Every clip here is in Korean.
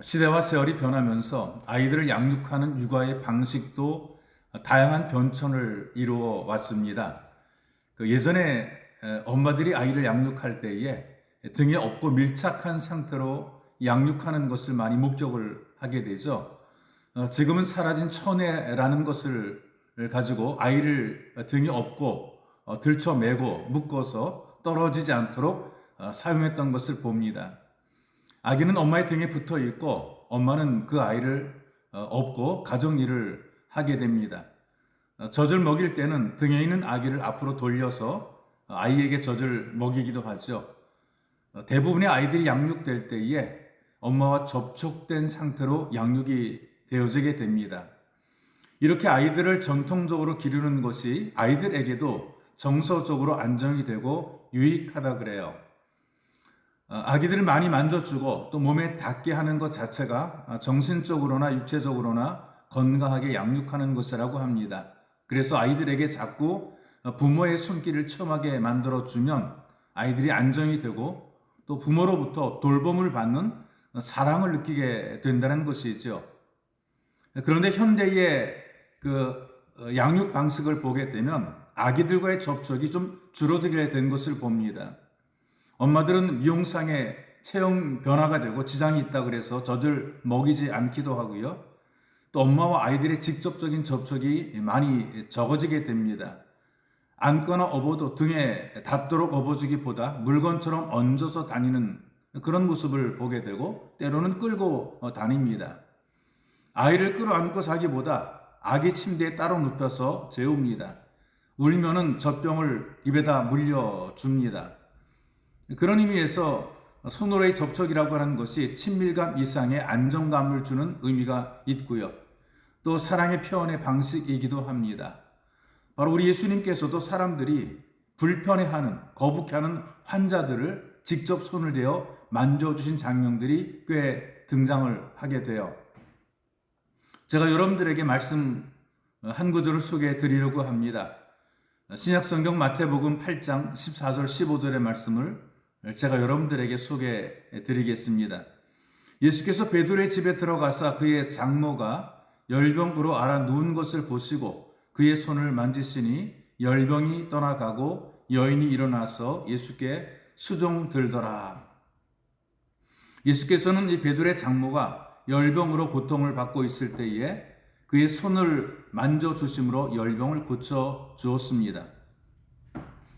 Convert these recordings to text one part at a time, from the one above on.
시대와 세월이 변하면서 아이들을 양육하는 육아의 방식도 다양한 변천을 이루어 왔습니다. 예전에 엄마들이 아이를 양육할 때에 등에 업고 밀착한 상태로 양육하는 것을 많이 목격을 하게 되죠. 지금은 사라진 천애라는 것을 가지고 아이를 등에 업고 들쳐매고 묶어서 떨어지지 않도록 사용했던 것을 봅니다. 아기는 엄마의 등에 붙어 있고 엄마는 그 아이를 업고 가정 일을 하게 됩니다. 젖을 먹일 때는 등에 있는 아기를 앞으로 돌려서 아이에게 젖을 먹이기도 하죠. 대부분의 아이들이 양육될 때에 엄마와 접촉된 상태로 양육이 되어지게 됩니다. 이렇게 아이들을 전통적으로 기르는 것이 아이들에게도 정서적으로 안정이 되고 유익하다 그래요. 아기들을 많이 만져주고 또 몸에 닿게 하는 것 자체가 정신적으로나 육체적으로나 건강하게 양육하는 것이라고 합니다. 그래서 아이들에게 자꾸 부모의 손길을 체험하게 만들어주면 아이들이 안정이 되고 또 부모로부터 돌봄을 받는 사랑을 느끼게 된다는 것이죠. 그런데 현대의 양육 방식을 보게 되면 아기들과의 접촉이 좀 줄어들게 된 것을 봅니다. 엄마들은 미용상에 체형 변화가 되고 지장이 있다 그래서 젖을 먹이지 않기도 하고요. 또 엄마와 아이들의 직접적인 접촉이 많이 적어지게 됩니다. 안거나 업어도 등에 닿도록 업어주기보다 물건처럼 얹어서 다니는 그런 모습을 보게 되고 때로는 끌고 다닙니다. 아이를 끌어안고 자기보다 아기 침대에 따로 눕혀서 재웁니다. 울면은 젖병을 입에다 물려줍니다. 그런 의미에서 손으로의 접촉이라고 하는 것이 친밀감 이상의 안정감을 주는 의미가 있고요. 또 사랑의 표현의 방식이기도 합니다. 바로 우리 예수님께서도 사람들이 불편해하는, 거북해하는 환자들을 직접 손을 대어 만져주신 장면들이 꽤 등장을 하게 돼요. 제가 여러분들에게 말씀 한 구절을 소개해 드리려고 합니다. 신약성경 마태복음 8장 14절 15절의 말씀을 제가 여러분들에게 소개해 드리겠습니다. 예수께서 베드로의 집에 들어가사 그의 장모가 열병으로 앓아 누운 것을 보시고 그의 손을 만지시니 열병이 떠나가고 여인이 일어나서 예수께 수종들더라. 예수께서는 이 베드로의 장모가 열병으로 고통을 받고 있을 때에 그의 손을 만져주심으로 열병을 고쳐 주었습니다.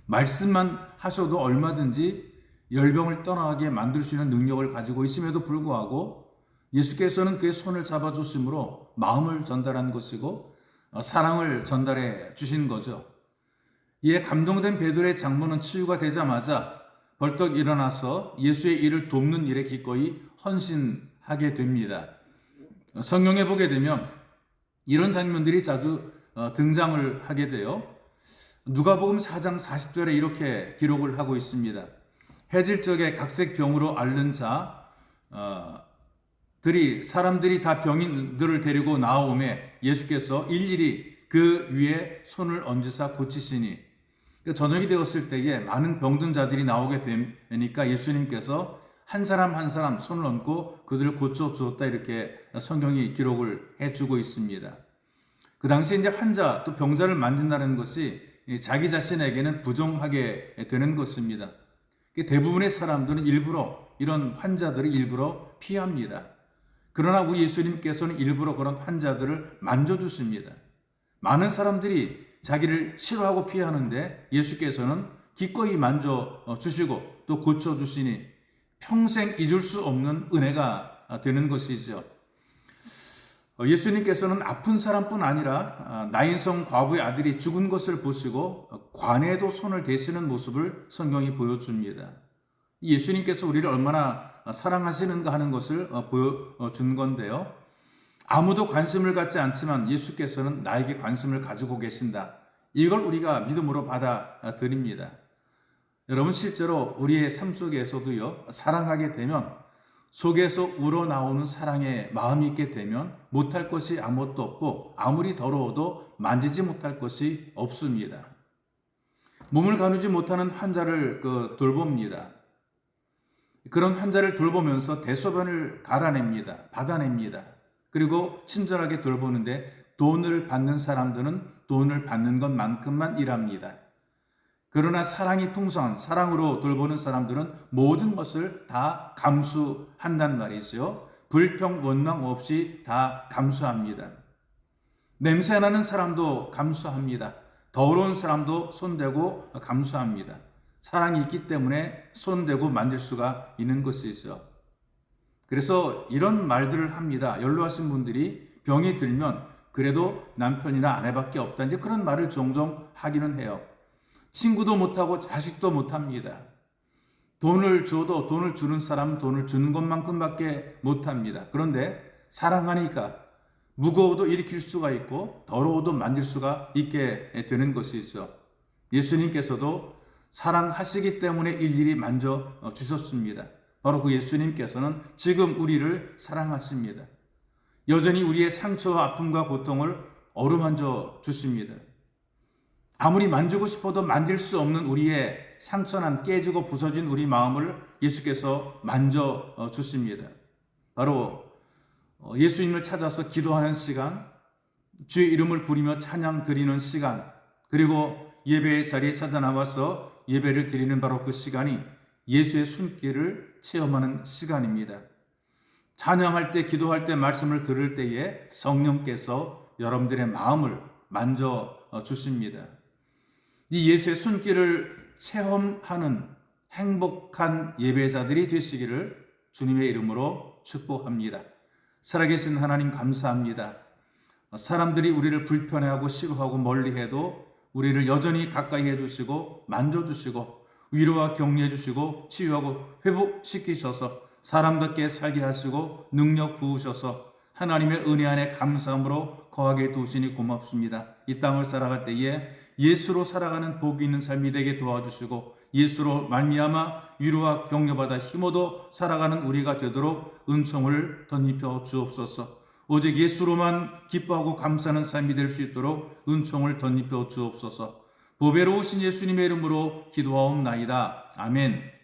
말씀만 하셔도 얼마든지 열병을 떠나게 만들 수 있는 능력을 가지고 있음에도 불구하고 예수께서는 그의 손을 잡아주심으로 마음을 전달한 것이고 사랑을 전달해 주신 거죠. 이에 감동된 베드로의 장모는 치유가 되자마자 벌떡 일어나서 예수의 일을 돕는 일에 기꺼이 헌신하게 됩니다. 성경에 보게 되면 이런 장면들이 자주 등장을 하게 돼요. 누가복음 4장 40절에 이렇게 기록을 하고 있습니다. 해질 적에 각색 병으로 앓는 자들이 사람들이 다 병인들을 데리고 나오매 예수께서 일일이 그 위에 손을 얹으사 고치시니 저녁이 되었을 때에 많은 병든 자들이 나오게 되니까 예수님께서 한 사람 한 사람 손을 얹고 그들을 고쳐 주었다 이렇게 성경이 기록을 해주고 있습니다. 그 당시에 이제 환자 또 병자를 만진다는 것이 자기 자신에게는 부정하게 되는 것입니다. 대부분의 사람들은 일부러 이런 환자들을 일부러 피합니다. 그러나 우리 예수님께서는 일부러 그런 환자들을 만져주십니다. 많은 사람들이 자기를 싫어하고 피하는데 예수께서는 기꺼이 만져주시고 또 고쳐주시니 평생 잊을 수 없는 은혜가 되는 것이죠. 예수님께서는 아픈 사람뿐 아니라 나인성 과부의 아들이 죽은 것을 보시고 관에도 손을 대시는 모습을 성경이 보여줍니다. 예수님께서 우리를 얼마나 사랑하시는가 하는 것을 보여준 건데요. 아무도 관심을 갖지 않지만 예수께서는 나에게 관심을 가지고 계신다. 이걸 우리가 믿음으로 받아들입니다. 여러분 실제로 우리의 삶 속에서도요. 사랑하게 되면 속에서 우러나오는 사랑의 마음이 있게 되면 못할 것이 아무것도 없고 아무리 더러워도 만지지 못할 것이 없습니다. 몸을 가누지 못하는 환자를 돌봅니다. 그런 환자를 돌보면서 대소변을 갈아냅니다. 받아냅니다. 그리고 친절하게 돌보는데 돈을 받는 사람들은 돈을 받는 것만큼만 일합니다. 그러나 사랑이 풍성한 사랑으로 돌보는 사람들은 모든 것을 다 감수한단 말이죠. 불평, 원망 없이 다 감수합니다. 냄새나는 사람도 감수합니다. 더러운 사람도 손대고 감수합니다. 사랑이 있기 때문에 손대고 만질 수가 있는 것이죠. 그래서 이런 말들을 합니다. 연로하신 분들이 병이 들면 그래도 남편이나 아내밖에 없다. 이제 그런 말을 종종 하기는 해요. 친구도 못하고 자식도 못합니다. 돈을 줘도 돈을 주는 사람은 돈을 주는 것만큼밖에 못합니다. 그런데 사랑하니까 무거워도 일으킬 수가 있고 더러워도 만질 수가 있게 되는 것이죠. 예수님께서도 사랑하시기 때문에 일일이 만져 주셨습니다. 바로 그 예수님께서는 지금 우리를 사랑하십니다. 여전히 우리의 상처와 아픔과 고통을 어루만져 주십니다. 아무리 만지고 싶어도 만질 수 없는 우리의 상처난 깨지고 부서진 우리 마음을 예수께서 만져 주십니다. 바로 예수님을 찾아서 기도하는 시간, 주의 이름을 부리며 찬양 드리는 시간, 그리고 예배의 자리에 찾아 나와서 예배를 드리는 바로 그 시간이 예수의 손길을 체험하는 시간입니다. 찬양할 때, 기도할 때, 말씀을 들을 때에 성령께서 여러분들의 마음을 만져 주십니다. 이 예수의 손길을 체험하는 행복한 예배자들이 되시기를 주님의 이름으로 축복합니다. 살아계신 하나님 감사합니다. 사람들이 우리를 불편해하고 싫어하고 멀리해도 우리를 여전히 가까이 해주시고 만져주시고 위로와 격려해주시고 치유하고 회복시키셔서 사람답게 살게 하시고 능력 부으셔서 하나님의 은혜 안에 감사함으로 거하게 두시니 고맙습니다. 이 땅을 살아갈 때에 예수로 살아가는 복이 있는 삶이 되게 도와주시고 예수로 말미암아 위로와 격려받아 힘어도 살아가는 우리가 되도록 은총을 덧입혀 주옵소서. 오직 예수로만 기뻐하고 감사하는 삶이 될 수 있도록 은총을 덧입혀 주옵소서. 보배로우신 예수님의 이름으로 기도하옵나이다. 아멘.